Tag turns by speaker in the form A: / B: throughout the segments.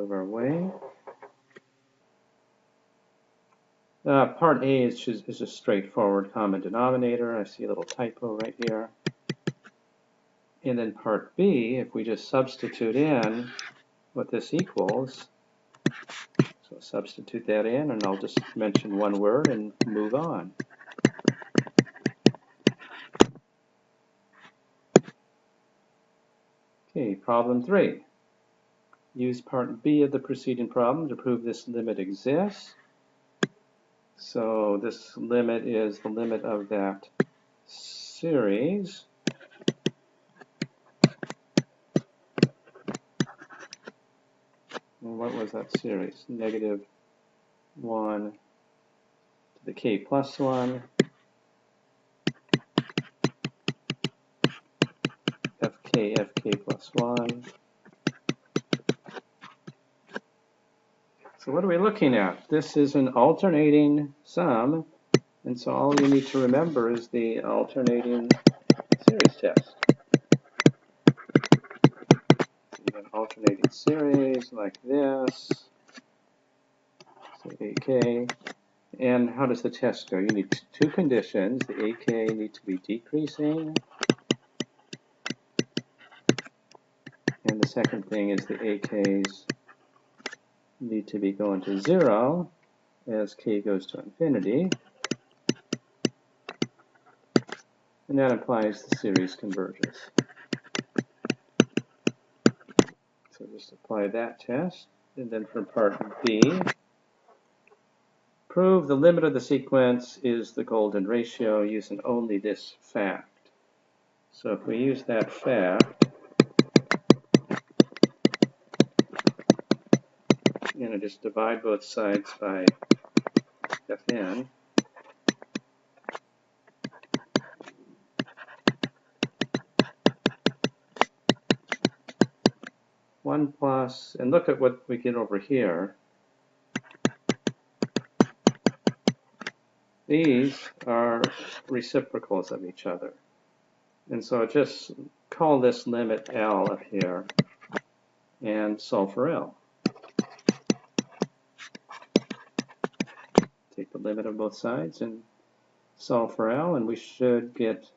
A: of our way. Part A is just a straightforward common denominator. I see a little typo right here. And then part B, if we just substitute in what this equals, so substitute that in, and I'll just mention one word and move on. Okay, problem 3. Use part B of the preceding problem to prove this limit exists. So this limit is the limit of that series. And what was that series? Negative 1 to the k plus 1, fk plus 1. So what are we looking at? This is an alternating sum, and so all you need to remember is the alternating series test. So you have an alternating series like this, so AK, and how does the test go? You need two conditions. The AK need to be decreasing, and the second thing is the AKs need to be going to 0 as k goes to infinity, and that implies the series converges. So just apply that test, and then for part B, prove the limit of the sequence is the golden ratio using only this fact. So if we use that fact, and I just divide both sides by Fn, one plus, and look at what we get over here. These are reciprocals of each other. And so just call this limit L up here and solve for L. Take the limit of both sides and solve for L, and we should get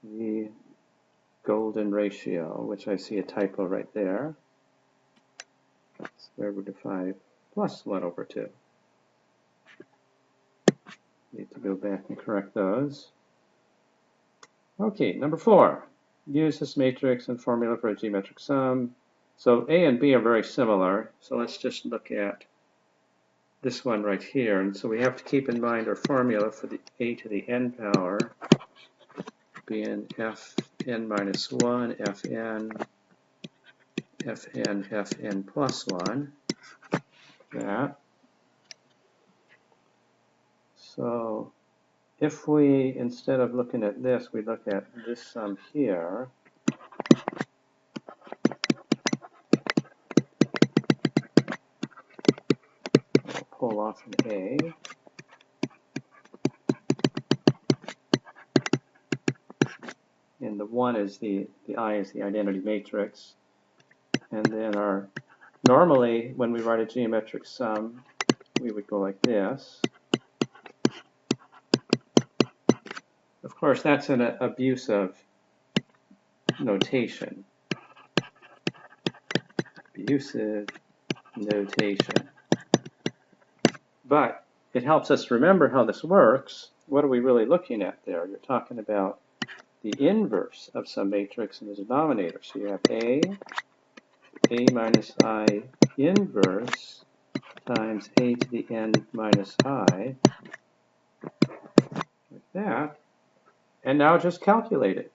A: the golden ratio, which I see a typo right there. Square root of 5 plus 1 over 2. Need to go back and correct those. Okay, number 4. Use this matrix and formula for a geometric sum. So A and B are very similar, so let's just look at this one right here. And so we have to keep in mind our formula for the a to the n power being Fn minus 1, Fn plus 1. That. So if we, instead of looking at this, we look at this sum here, we'll pull off an A. And the 1 is the I is the identity matrix. And then normally when we write a geometric sum, we would go like this. Of course, that's an abuse of notation. Abusive notation. But it helps us remember how this works. What are we really looking at there? You're talking about the inverse of some matrix in the denominator. So you have A minus I inverse times A to the n minus I, like that. And now just calculate it.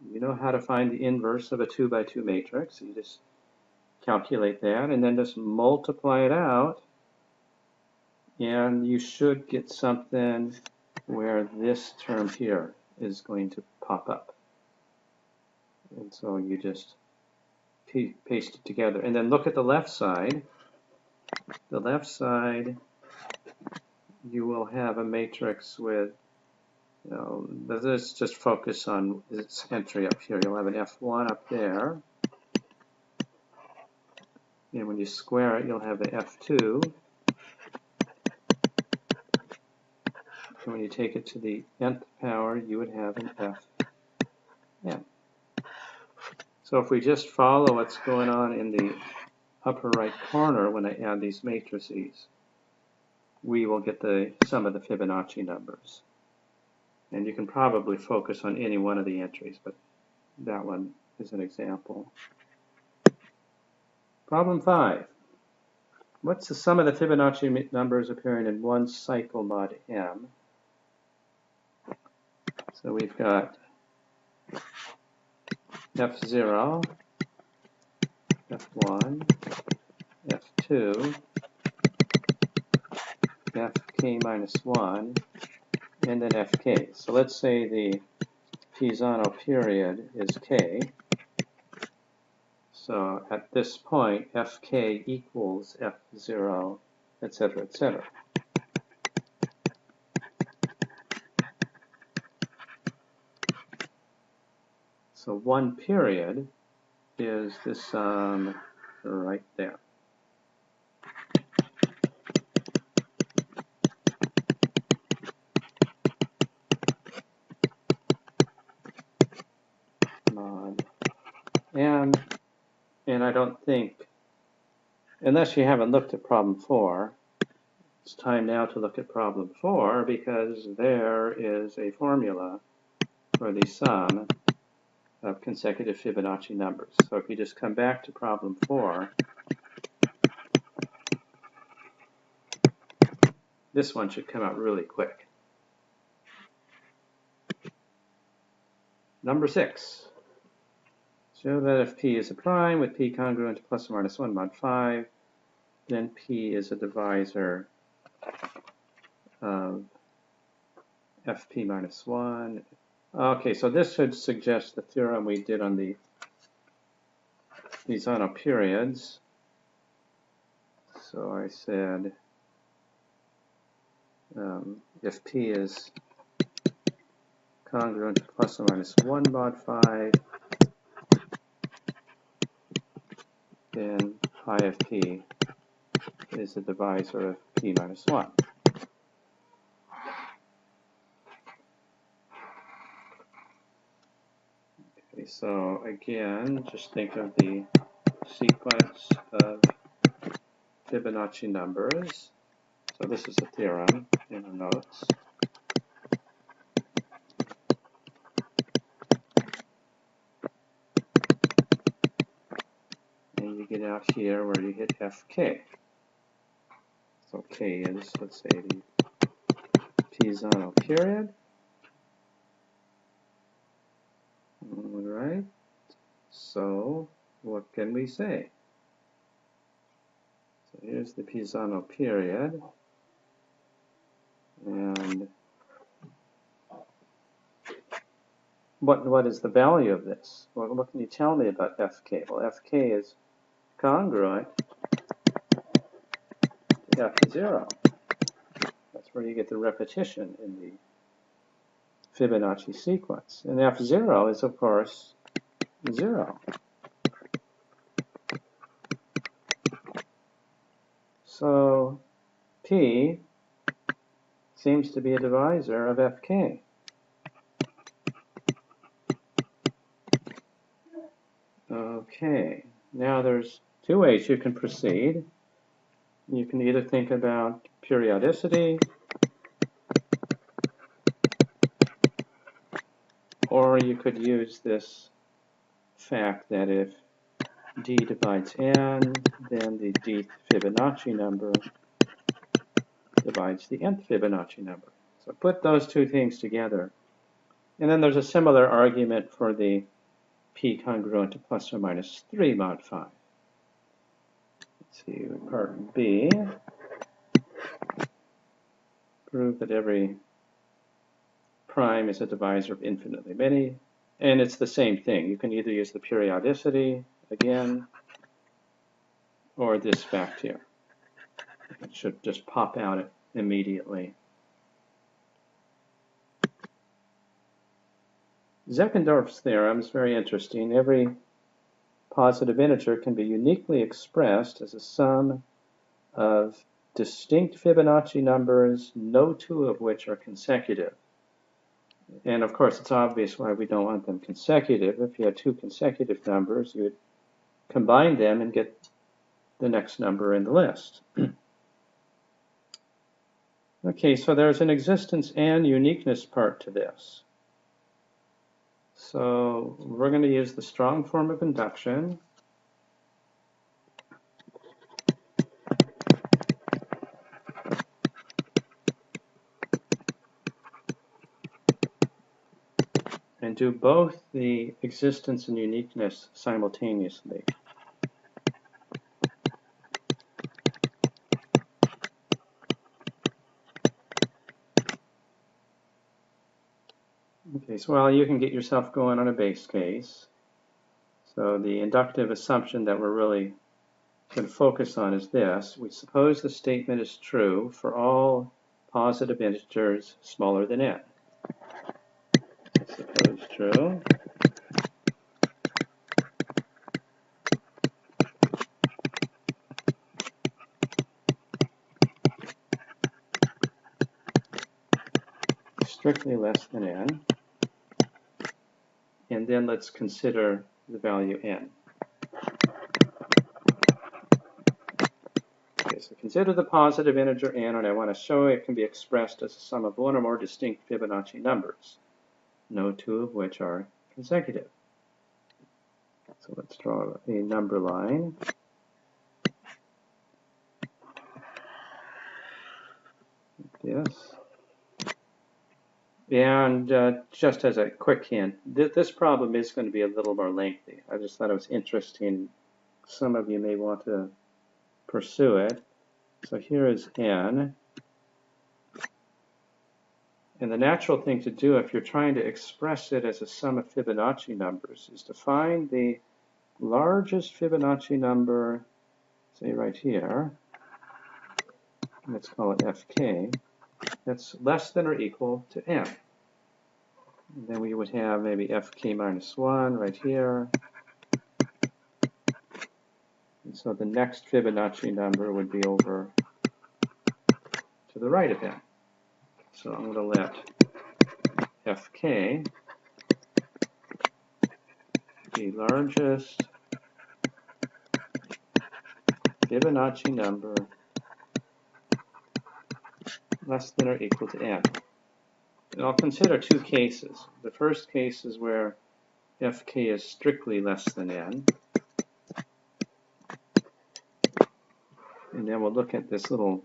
A: You know how to find the inverse of a 2 by 2 matrix. So you just calculate that and then just multiply it out. And you should get something where this term here is going to pop up. And so you just paste it together. And then look at the left side. The left side, you will have a matrix with Let's just focus on its entry up here. You'll have an F1 up there. And when you square it, you'll have the F2. And when you take it to the nth power, you would have an Fn. So if we just follow what's going on in the upper right corner when I add these matrices, we will get the sum of the Fibonacci numbers. And you can probably focus on any one of the entries, but that one is an example. Problem 5. What's the sum of the Fibonacci numbers appearing in one cycle mod m? So we've got F0, F1, F2, Fk minus 1, and then Fk. So let's say the Pisano period is K. So at this point, Fk equals F0, etc., etc. So one period is this sum right there. Mod m. And I don't think, unless you haven't looked at problem 4, it's time now to look at problem 4 because there is a formula for the sum of consecutive Fibonacci numbers. So if you just come back to problem 4, this one should come out really quick. Number 6. Show that if P is a prime with P congruent to plus or minus 1 mod 5, then P is a divisor of Fp minus 1. Okay, so this should suggest the theorem we did on the Pisano periods. So I said if P is congruent to plus or minus 1 mod 5, then pi of P is the divisor of P minus 1. Okay, so again, just think of the sequence of Fibonacci numbers. So this is a theorem in the notes. And you get out here where you hit Fk. So K is, let's say, the Pisano period. All right. So what can we say? So here's the Pisano period. And what is the value of this? Well, what can you tell me about Fk? Well, Fk is congruent to F0. That's where you get the repetition in the Fibonacci sequence. And F0 is, of course, 0. So P seems to be a divisor of Fk. Okay, now there's two ways you can proceed. You can either think about periodicity, or you could use this fact that if d divides n, then the dth Fibonacci number divides the nth Fibonacci number. So put those two things together. And then there's a similar argument for the P congruent to plus or minus 3 mod 5. Let's see, part B. Prove that every prime is a divisor of infinitely many. And it's the same thing. You can either use the periodicity again, or this fact here. It should just pop out immediately. Zeckendorf's theorem is very interesting. Every positive integer can be uniquely expressed as a sum of distinct Fibonacci numbers, no two of which are consecutive. And of course, it's obvious why we don't want them consecutive. If you had two consecutive numbers, you would combine them and get the next number in the list. Okay, so there's an existence and uniqueness part to this. So we're going to use the strong form of induction. And do both the existence and uniqueness simultaneously. Okay, so well, you can get yourself going on a base case. So the inductive assumption that we're really going to focus on is this. We suppose the statement is true for all positive integers smaller than n. Suppose true. Strictly less than n. And then let's consider the value n. Okay, so consider the positive integer n, and I want to show it can be expressed as a sum of one or more distinct Fibonacci numbers, no two of which are consecutive. So let's draw a number line. Like this. And just as a quick hint, this problem is going to be a little more lengthy. I just thought it was interesting. Some of you may want to pursue it. So here is n. And the natural thing to do if you're trying to express it as a sum of Fibonacci numbers is to find the largest Fibonacci number, say right here. Let's call it fk. That's less than or equal to n. And then we would have maybe fk minus 1 right here. And so the next Fibonacci number would be over to the right of n. So I'm going to let fk be largest Fibonacci number less than or equal to n. And I'll consider two cases. The first case is where fk is strictly less than n. And then we'll look at this little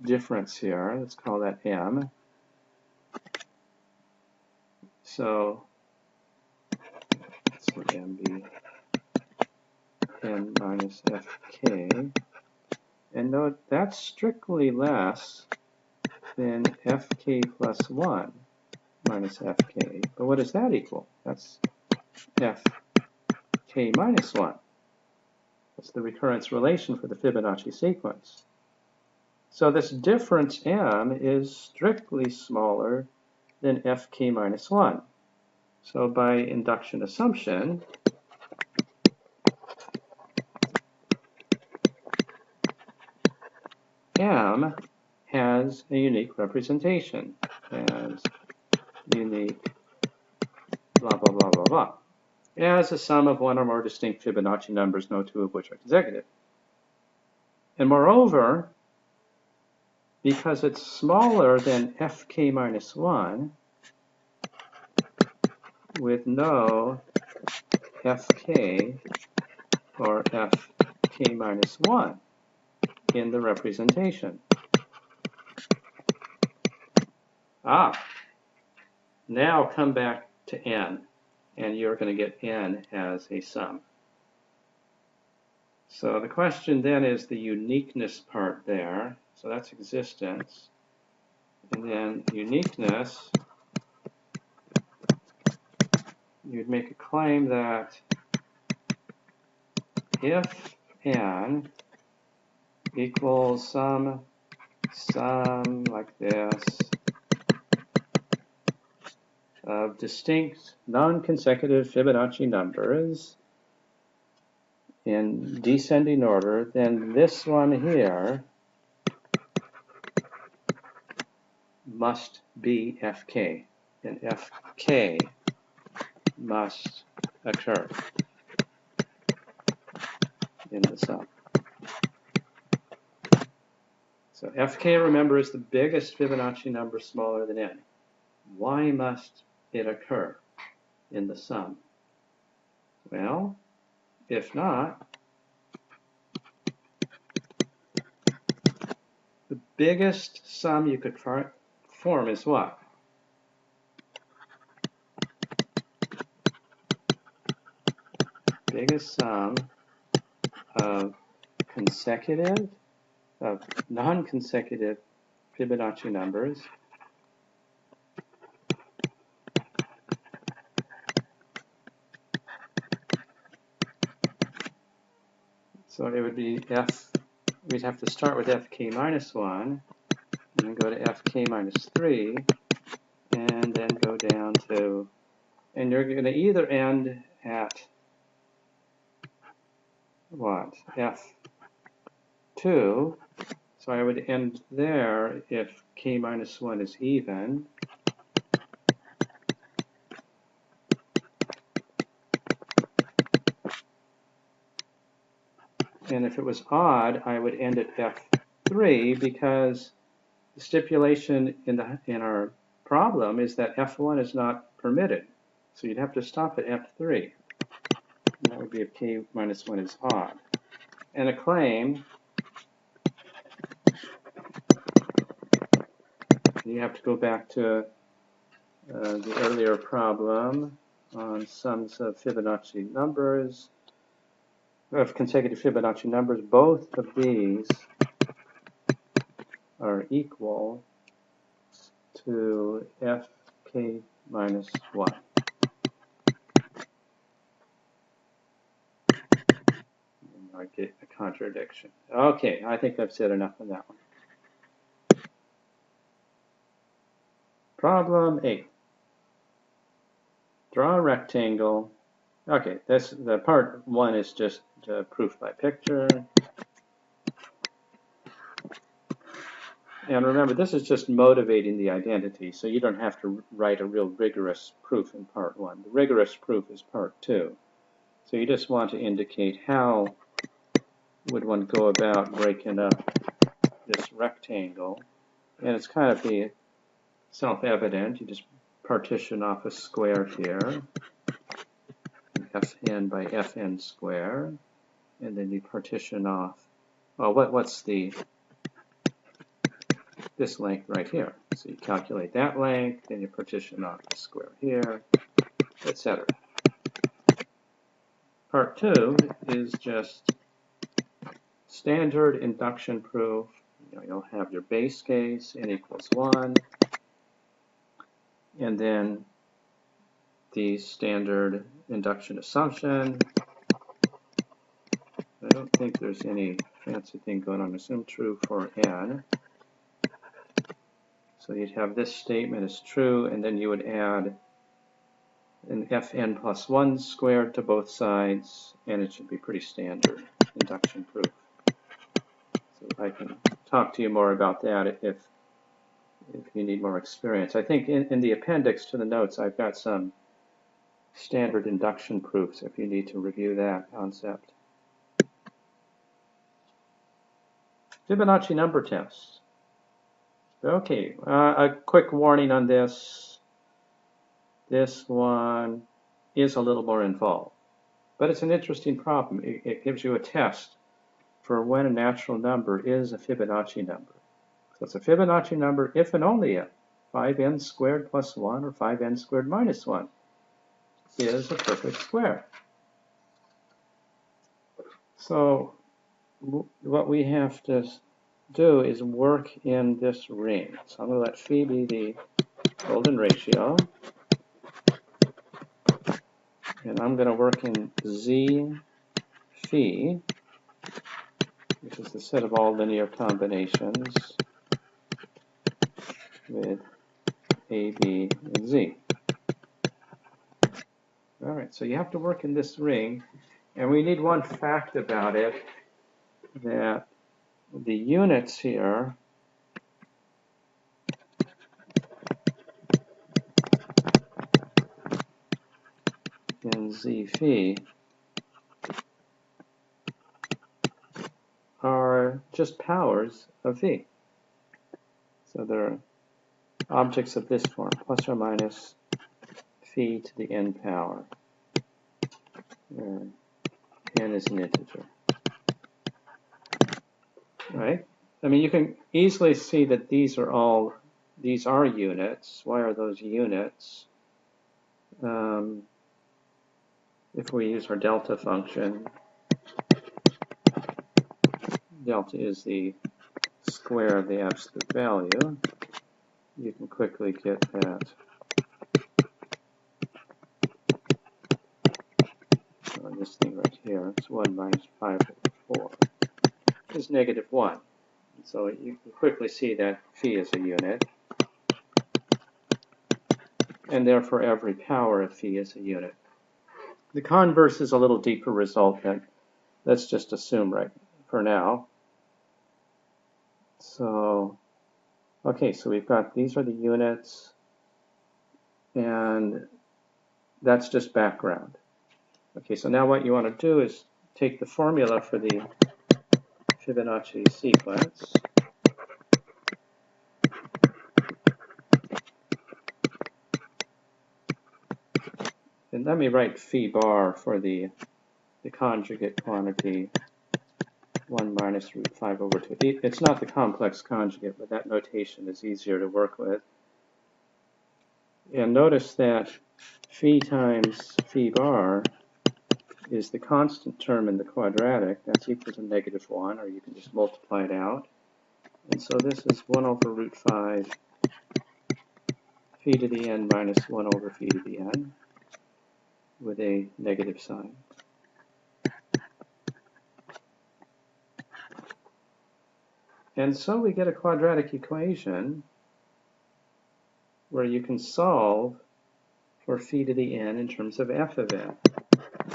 A: difference here. Let's call that m. So let's let m be n minus fk. And note that's strictly less than fk plus 1 minus fk. But what does that equal? That's fk minus 1. That's the recurrence relation for the Fibonacci sequence. So this difference m is strictly smaller than fk minus 1. So by induction assumption, m has a unique representation as unique blah, blah, blah, blah, blah, as a sum of one or more distinct Fibonacci numbers, no two of which are consecutive. And moreover, because it's smaller than fk minus 1, with no fk or fk minus 1 in the representation. Now come back to n, and you're going to get n as a sum. So the question then is the uniqueness part there. So that's existence. And then uniqueness, you'd make a claim that if n equals some sum like this, of distinct non-consecutive Fibonacci numbers in descending order, then this one here must be Fk, and Fk must occur in the sum. So Fk, remember, is the biggest Fibonacci number smaller than n. Why must it occur in the sum? Well, if not, the biggest sum you could form is what? Biggest sum of non-consecutive Fibonacci numbers so it would be we'd have to start with Fk minus 1, and then go to Fk minus 3, and then go down to, and you're going to either end at what? F2, so I would end there if k minus 1 is even. And if it was odd, I would end at F3, because the stipulation in our problem is that F1 is not permitted. So you'd have to stop at F3. And that would be if k minus 1 is odd. And a claim, you have to go back to the earlier problem on sums of Fibonacci numbers, of consecutive Fibonacci numbers. Both of these are equal to Fk minus 1. I get a contradiction. Okay, I think I've said enough on that one. Problem 8. Draw a rectangle. Okay, the part 1 is just proof by picture. And remember, this is just motivating the identity, so you don't have to write a real rigorous proof in part 1. The rigorous proof is part 2. So you just want to indicate how would one go about breaking up this rectangle. And it's kind of the self-evident. You just partition off a square here, Fn by Fn squared, and then you partition off, well, what's this length right here. So you calculate that length, then you partition off the square here, etc. Part 2 is just standard induction proof. You'll have your base case, n equals 1, and then the standard induction assumption. I don't think there's any fancy thing going on. Assume true for n. So you'd have this statement is true, and then you would add an Fn+1 squared to both sides, and it should be pretty standard induction proof. So I can talk to you more about that if you need more experience. I think in the appendix to the notes, I've got some standard induction proofs if you need to review that concept. Fibonacci number test. Okay, a quick warning on this. This one is a little more involved, but it's an interesting problem. It gives you a test for when a natural number is a Fibonacci number. So it's a Fibonacci number if and only if 5n squared plus 1 or 5n squared minus 1 is a perfect square. So what we have to do is work in this ring. So I'm going to let phi be the golden ratio, and I'm going to work in z phi, which is the set of all linear combinations with a, b, and z. All right, so you have to work in this ring, and we need one fact about it, that the units here in Z phi are just powers of phi. So they're objects of this form, plus or minus phi to the n power, where n is an integer. Right? I mean, you can easily see that these are units. Why are those units? If we use our delta function, delta is the square of the absolute value. You can quickly get that. This thing right here, it's 1 minus 5 over 4, is negative 1. So you can quickly see that phi is a unit, and therefore every power of phi is a unit. The converse is a little deeper result, and let's just assume right for now. So, okay, so we've got, these are the units, and that's just background. Okay, so now what you want to do is take the formula for the Fibonacci sequence, and let me write phi bar for the conjugate quantity 1 minus root 5 over 2. It's not the complex conjugate, but that notation is easier to work with. And notice that phi times phi bar is the constant term in the quadratic. That's equal to negative 1, or you can just multiply it out. And so this is 1 over root 5 phi to the n minus 1 over phi to the n with a negative sign. And so we get a quadratic equation where you can solve for phi to the n in terms of f of n.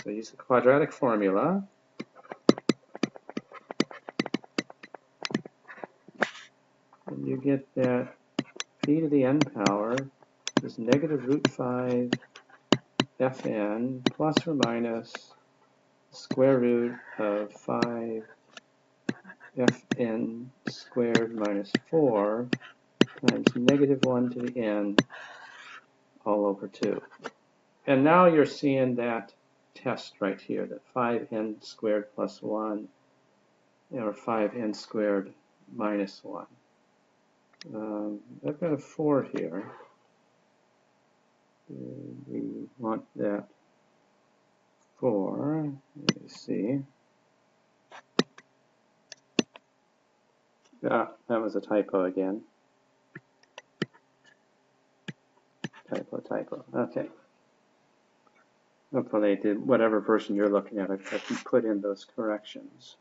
A: So use the quadratic formula. And you get that phi to the n power is negative root 5 Fn plus or minus square root of 5 Fn squared minus 4 times negative 1 to the n all over 2. And now you're seeing that test right here, that 5n squared plus 1, or 5n squared minus 1. I've got a 4 here. We want that 4. Let me see. Ah, that was a typo again. Typo. Okay. Hopefully, whatever version you're looking at, I can put in those corrections.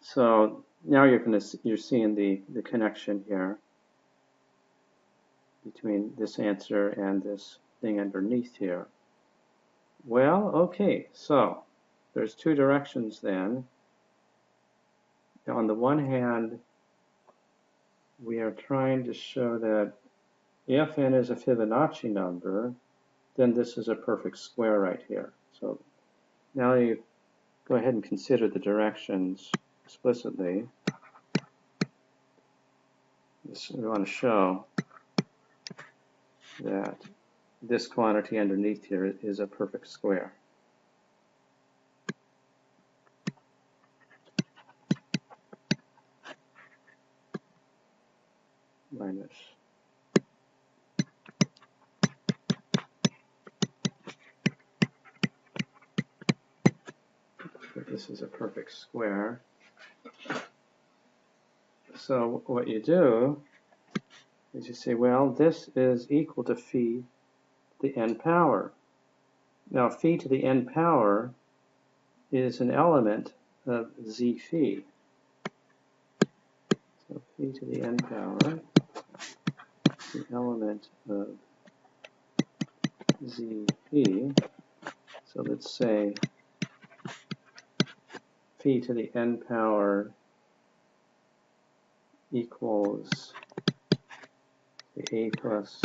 A: So now you're seeing the connection here between this answer and this thing underneath here. Well, okay, so there's two directions then. On the one hand, we are trying to show that if n is a Fibonacci number, then this is a perfect square right here. So now you go ahead and consider the directions explicitly. We want to show that this quantity underneath here is a perfect square. Minus this is a perfect square. So what you do is you say, well, this is equal to phi to the n power. Now, phi to the n power is an element of z phi. So phi to the n power is the element of ZP. So let's say phi to the n power equals the a plus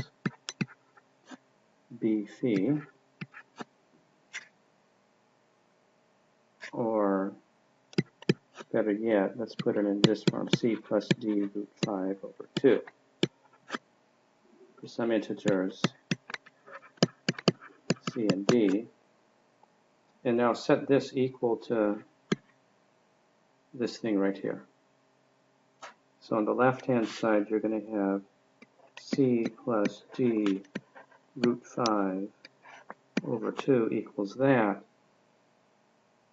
A: b phi, or better yet, let's put it in this form, c plus d root 5 over 2 for some integers c and d. And now set this equal to this thing right here. So on the left-hand side, you're going to have c plus d root 5 over 2 equals that.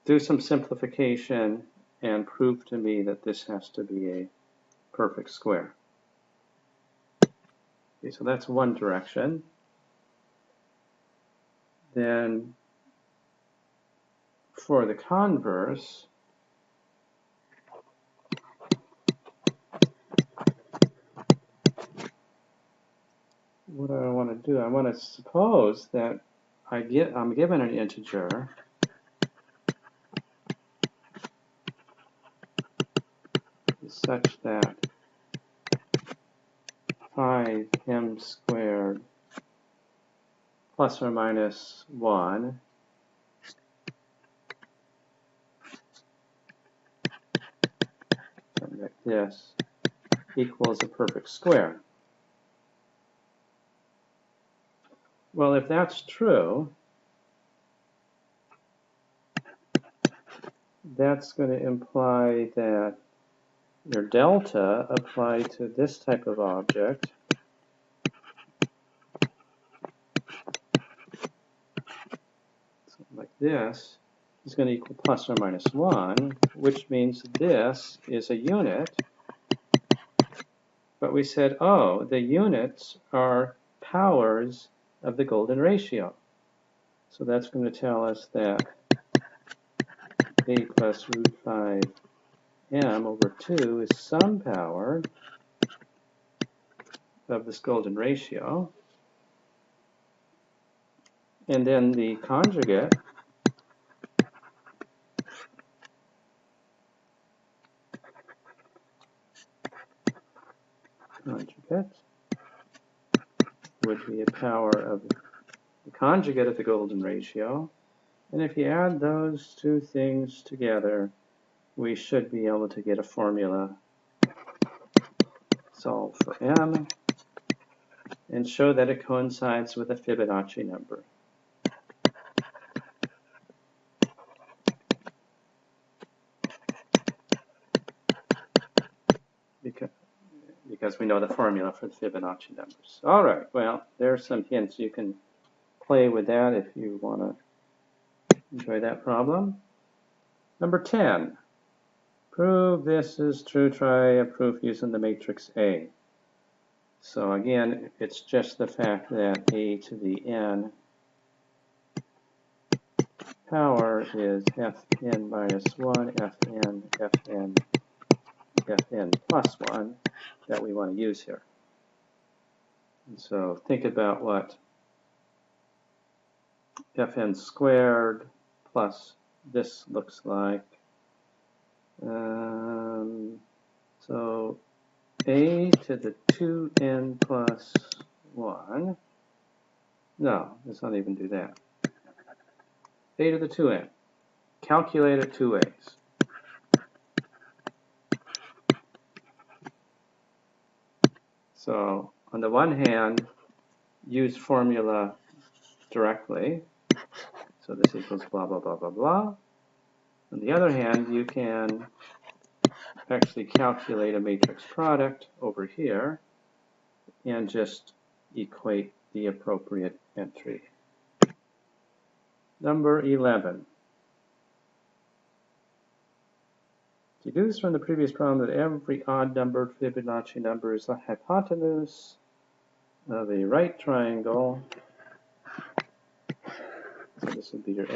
A: Do some simplification and prove to me that this has to be a perfect square. Okay, so that's one direction. Then for the converse, what do I want to do? I want to suppose that I'm given an integer such that 5m squared plus or minus 1 something like this equals a perfect square. Well, if that's true, that's going to imply that your delta applied to this type of object something like this is going to equal plus or minus 1, which means this is a unit. But we said, oh, the units are powers of the golden ratio. So that's going to tell us that a plus root 5m over 2 is some power of this golden ratio. And then the conjugate would be a power of the conjugate of the golden ratio. And if you add those two things together, we should be able to get a formula, solve for m, and show that it coincides with a Fibonacci number. Because we know the formula for the Fibonacci numbers. All right, well, there are some hints. You can play with that if you want to enjoy that problem. Number 10, prove this is true. Try a proof using the matrix A. So again, it's just the fact that a to the n power is Fn minus 1, Fn plus 1 that we want to use here. And so think about what Fn squared plus this looks like. So a to the 2n plus 1. No, let's not even do that. A to the 2n. Calculate it two ways. So on the one hand, use formula directly. So this equals blah, blah, blah, blah, blah. On the other hand, you can actually calculate a matrix product over here and just equate the appropriate entry. Number 11. Deduce from the previous problem that every odd-numbered Fibonacci number is the hypotenuse of a right triangle. So this would be your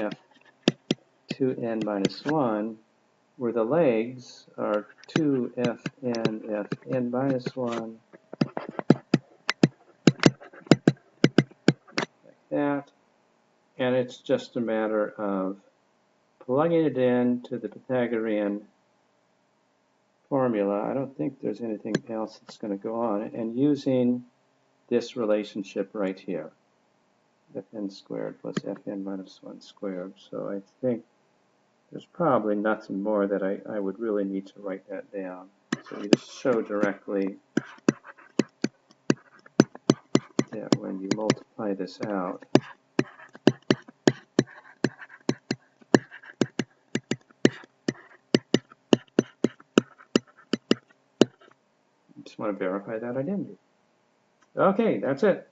A: f2n minus 1, where the legs are 2fn fn minus 1, like that. and it's just a matter of plugging it into the Pythagorean formula. I don't think there's anything else that's going to go on, and using this relationship right here, Fn squared plus Fn minus 1 squared. So I think there's probably nothing more that I would really need to write that down. So you just show directly that when you multiply this out, just want to verify that I didn't. Okay, that's it.